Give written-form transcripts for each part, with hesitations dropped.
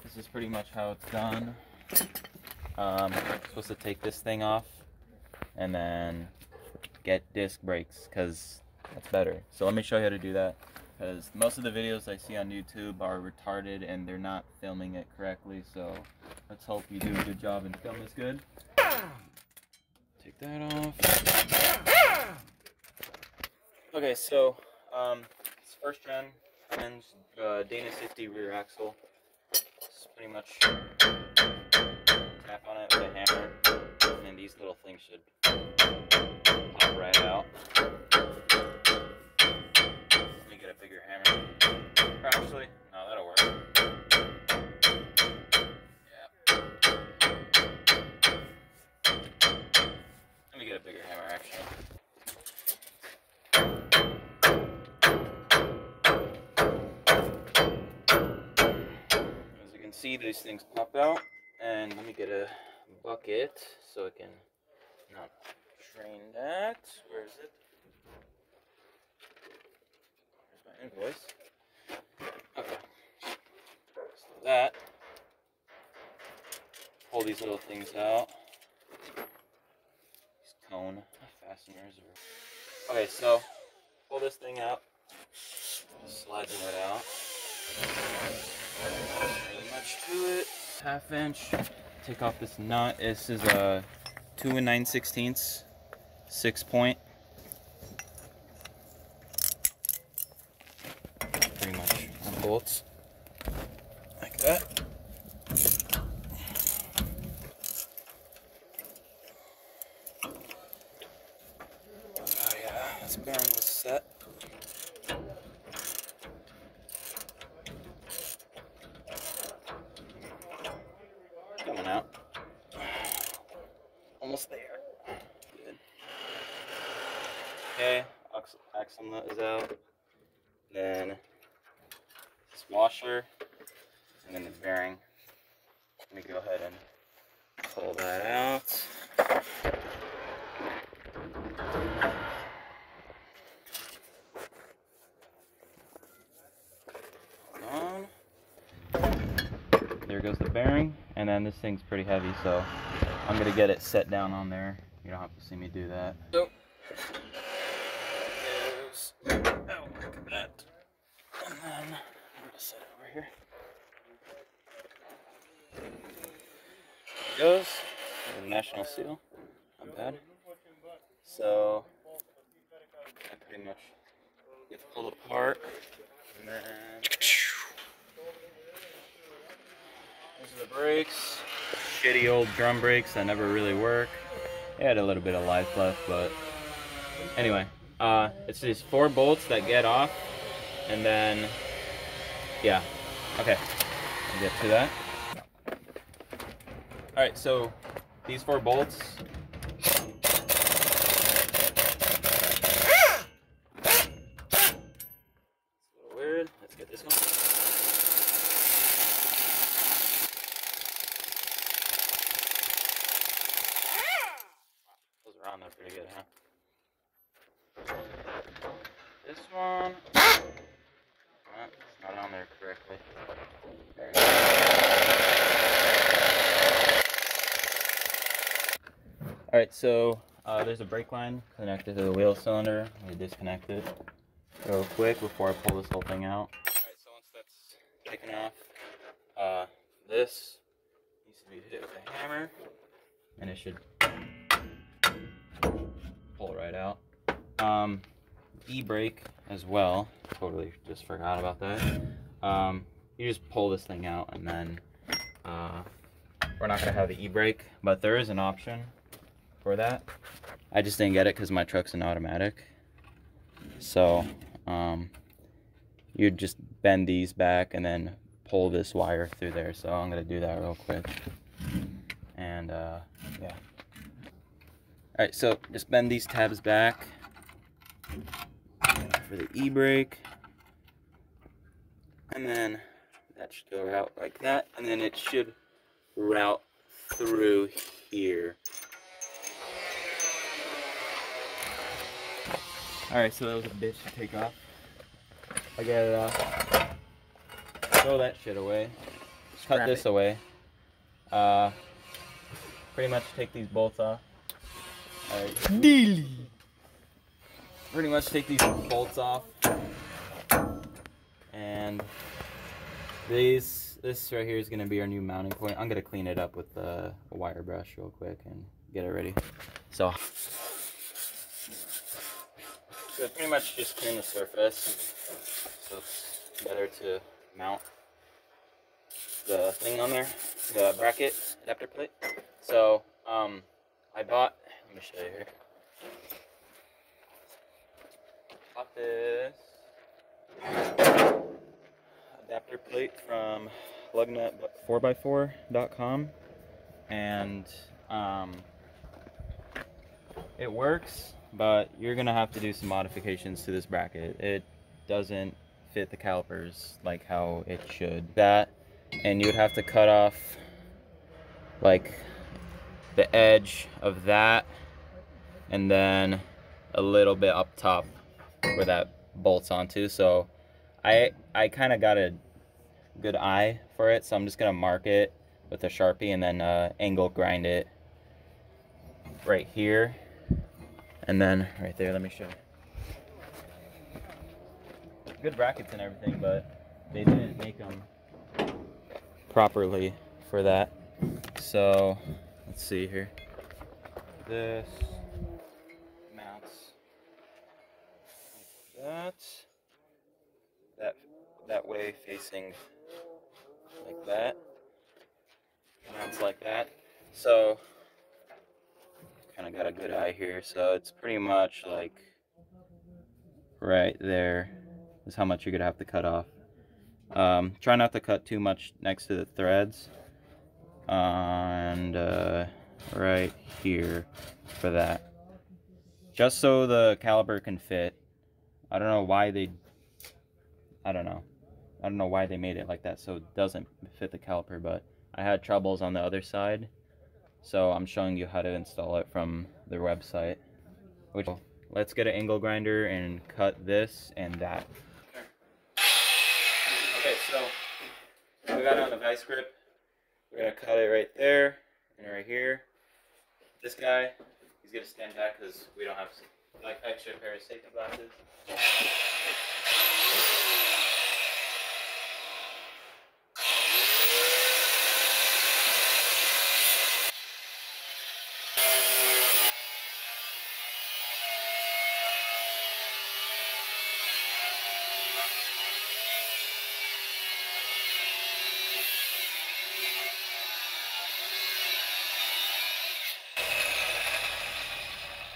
this is pretty much how it's done. Supposed to take this thing off and then get disc brakes, because that's better. So let me show you how to do that, because most of the videos I see on YouTube are retarded and they're not filming it correctly. So let's hope you do a good job and film this good. Take that off. Okay, so it's first gen Cummins Dana 50 rear axle. It's pretty much tap on it with a hammer, and then these little things should pop right out. Let me get a bigger hammer. Or actually, no, that'll work. Yeah. Let me get a bigger hammer, actually. As you can see, these things pop out. And let me get a bucket so I can not train that. Where is it? There's my invoice. Okay. So that. Pull these little things out. These cone fasteners. Okay, so pull this thing out. Just sliding it out. Not really much to it. 1/2 inch. Take off this nut. This is a 2 9/16 6-point. Pretty much on bolts like that. Oh yeah, this bearing was set. Coming out. Almost there. Good. Okay, axle nut is out. Then this washer, and then the bearing. Let me go ahead and pull that out. There goes the bearing, and then this thing's pretty heavy, so I'm gonna get it set down on there. You don't have to see me do that. So, oh, look at that. And then I'm gonna set it over here. There it goes. The national seal. Not bad. So, I pretty much get pulled apart, and then these are the brakes. Shitty old drum brakes that never really work. They had a little bit of life left, but anyway, it's these 4 bolts that get off, and then yeah, okay, I'll get to that. All right, so these 4 bolts. It's a little weird. Let's get this one. On there pretty good, huh? This one, it's not on there correctly. There. All right, so there's a brake line connected to the wheel cylinder. Let me disconnect it real quick before I pull this whole thing out. All right, so once that's taken off, this needs to be hit with a hammer, and it should pull right out. E-brake as well. Totally just forgot about that. You just pull this thing out, and then we're not gonna have the e-brake, but there is an option for that. I just didn't get it because my truck's an automatic. So you just bend these back and then pull this wire through there. So I'm gonna do that real quick. And yeah. Alright, so just bend these tabs back for the e-brake, and then that should go out like that, and then it should route through here. Alright, so that was a bitch to take off. I got it off. Throw that shit away. cut this away. Pretty much take these bolts off. Alright. Pretty much take these bolts off. And this right here is going to be our new mounting point. I'm going to clean it up with a wire brush real quick and get it ready. So pretty much just clean the surface, so it's better to mount the thing on there, the bracket adapter plate. So I bought, let me show you here. Bought this adapter plate from lugnut4x4.com, and it works, but you're gonna have to do some modifications to this bracket. It doesn't fit the calipers like how it should. And you would have to cut off like the edge of that, and then a little bit up top where that bolts onto. So I kind of got a good eye for it, so I'm just gonna mark it with a Sharpie and then angle grind it right here. And then right there, let me show you. Good brackets and everything, but they didn't make them properly for that. So let's see here. This mounts like that way, facing like that. Mounts like that. So kind of got a good eye here, so it's pretty much like right there is how much you're gonna have to cut off. Try not to cut too much next to the threads, and right here for that, just so the caliper can fit. I don't know why they made it like that so it doesn't fit the caliper, but I had troubles on the other side. So I'm showing you how to install it from their website. Let's get an angle grinder and cut this and that. Okay, so we got it on the vice grip. We're gonna cut it right there and right here. This guy, he's gonna stand back because we don't have like extra pair of safety glasses.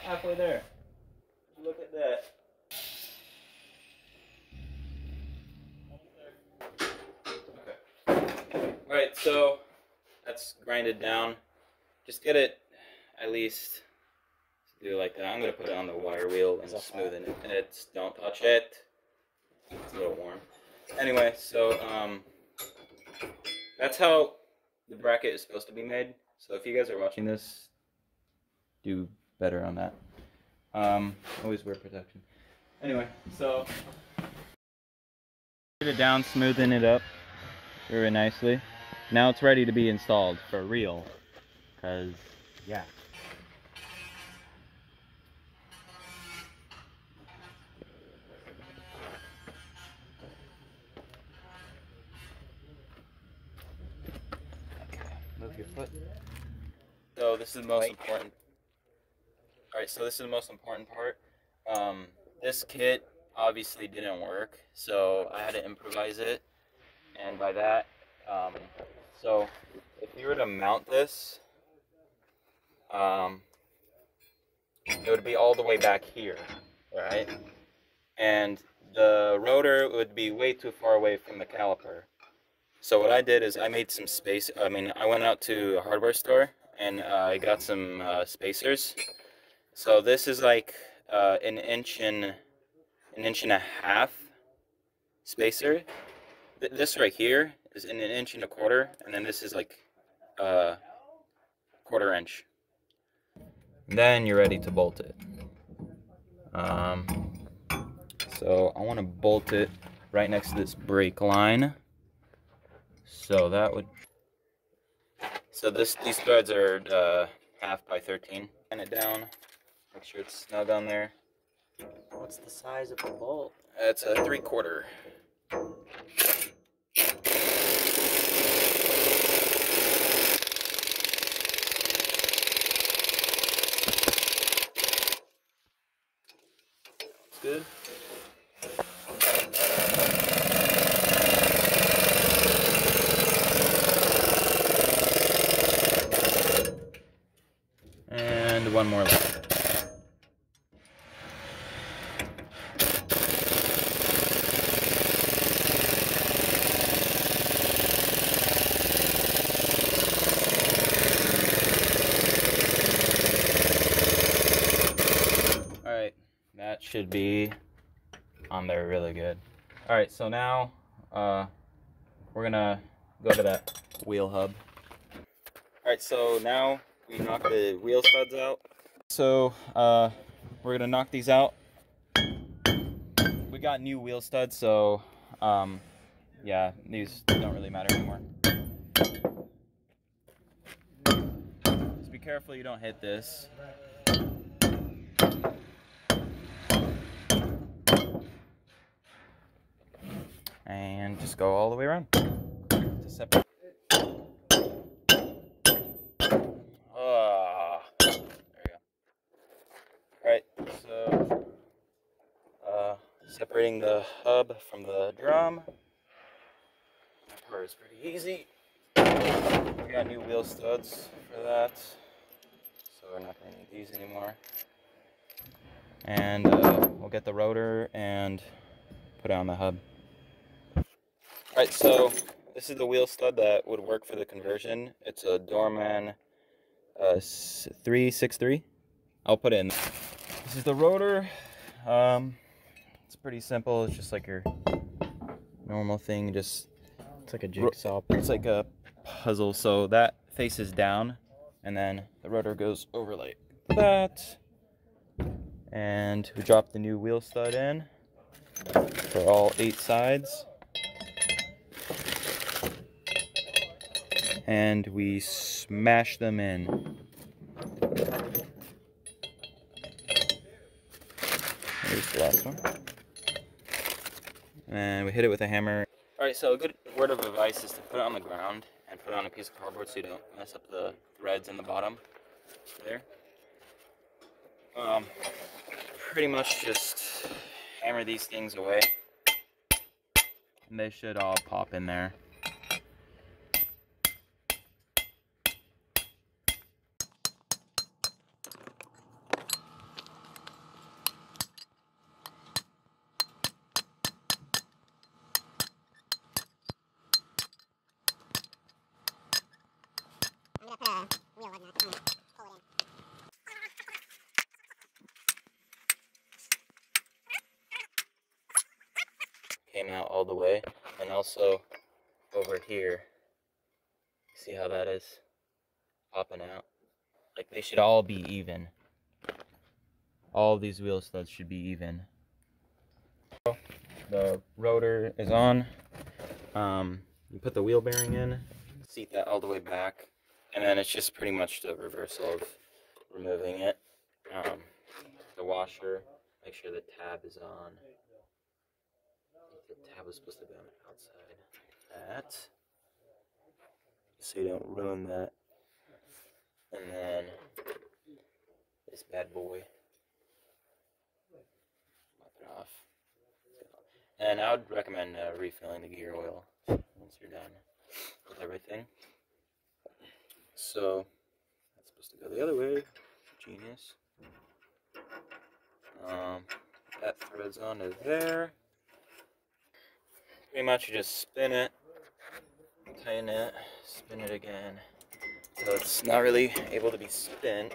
Halfway there. Look at that. Okay. Alright, so that's grinded down. Just get it at least do it like that. I'm gonna put it on the wire wheel and smoothen it. And don't touch it. It's a little warm. Anyway, so that's how the bracket is supposed to be made. So if you guys are watching this, do better on that. Always wear protection. Anyway, so get it down, smoothing it up very nicely. Now it's ready to be installed for real, because yeah. Okay, move your foot. So this is the most important. Alright, so this is the most important part. This kit obviously didn't work, so I had to improvise it. And by that, so if you were to mount this, it would be all the way back here, right? And the rotor would be way too far away from the caliper. So what I did is I made some space. I went out to a hardware store and I got some spacers. So this is like an inch and a half spacer. This right here is an inch and a quarter, and then this is like a quarter inch. Then you're ready to bolt it. So I want to bolt it right next to this brake line. So that would. So these threads are 1/2 by 13. Bend it down. Make sure it's snug on there. What's the size of the bolt? It's a 3/4. Good. And one more left. Alright, that should be on there really good. Alright, so now we're gonna go to that wheel hub. Alright, so now we knock the wheel studs out. So we're gonna knock these out. We got new wheel studs, so yeah, these don't really matter anymore. Just be careful you don't hit this. And just go all the way around to separate. There you go. Alright, so separating the hub from the drum. That part is pretty easy. We got new wheel studs for that, so we're not going to need these anymore. And we'll get the rotor and put it on the hub. Alright, so this is the wheel stud that would work for the conversion. It's a DORMAN 363. I'll put it in. This is the rotor. It's pretty simple. It's just like your normal thing. It's like a jigsaw. It's like a puzzle. So that faces down, and then the rotor goes over like that. And we drop the new wheel stud in for all 8 sides. And we smash them in. Here's the last one. And we hit it with a hammer. Alright, so a good word of advice is to put it on the ground and put it on a piece of cardboard so you don't mess up the threads in the bottom. There. Pretty much just hammer these things away. And they should all pop in there. Came out all the way, and also over here, see how that is popping out? Like, they should all be even. All of these wheel studs should be even. The rotor is on. You put the wheel bearing in, seat that all the way back, and then it's just pretty much the reversal of removing it. The washer, make sure the tab is on. The tab was supposed to be on the outside. That, so you don't ruin that. And then this bad boy. Wipe it off. And I would recommend refilling the gear oil once you're done with everything. So that's supposed to go the other way. Genius. That threads onto there. Pretty much you just spin it, tighten it, spin it again. So it's not really able to be spun.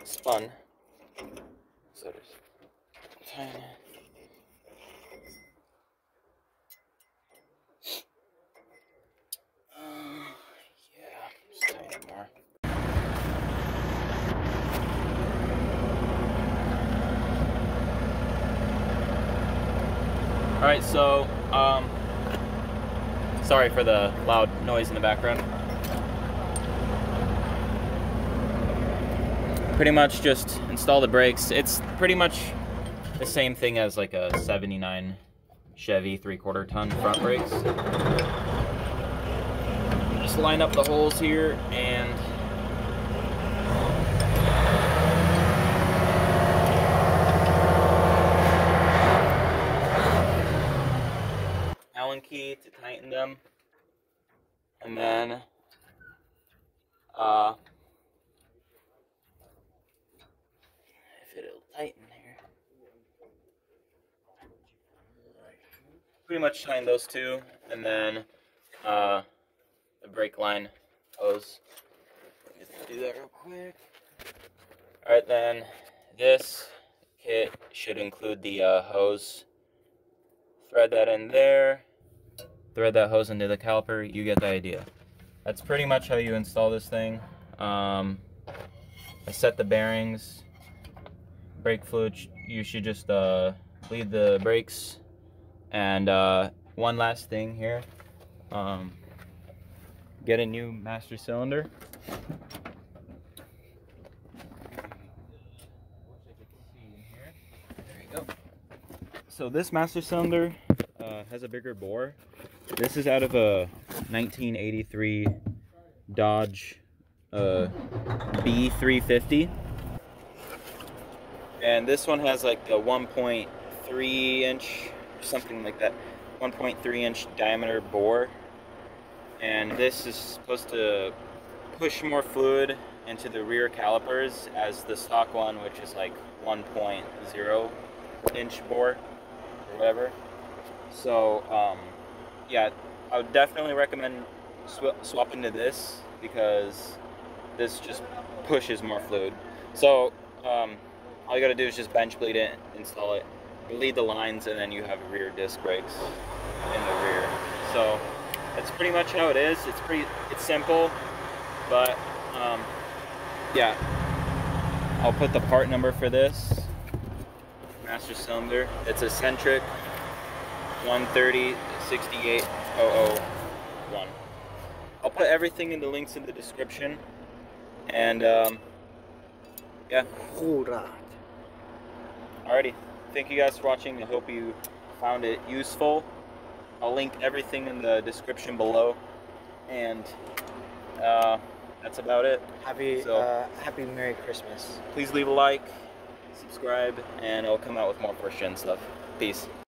So just tighten it. Yeah, just tighten it more. Alright, so Sorry for the loud noise in the background. Pretty much just install the brakes. It's pretty much the same thing as like a 79 Chevy 3/4 ton front brakes. Just line up the holes here and Allen key to tighten them, and then if it'll tighten here, pretty much tighten those two, and then the brake line hose. Just do that real quick. All right, then this kit should include the hose. Thread that in there. Thread that hose into the caliper. You get the idea. That's pretty much how you install this thing. I set the bearings. Brake fluid. You should just bleed the brakes. And one last thing here. Get a new master cylinder. There you go. So this master cylinder has a bigger bore. This is out of a 1983 Dodge B350. And this one has like a 1.3 inch, something like that, 1.3 inch diameter bore. And this is supposed to push more fluid into the rear calipers as the stock one, which is like 1.0 inch bore or whatever. So yeah, I would definitely recommend swapping to this because this just pushes more fluid. So all you gotta do is just bench bleed it, install it, bleed the lines, and then you have rear disc brakes in the rear. So that's pretty much how it is. It's simple, but yeah. I'll put the part number for this master cylinder. It's a CENTRIC 130-68001. I'll put everything in the links in the description. And yeah. Alrighty. Thank you guys for watching. I hope you found it useful. I'll link everything in the description below. And that's about it. Happy Merry Christmas. Please leave a like, subscribe, and I'll come out with more first gen stuff. Peace.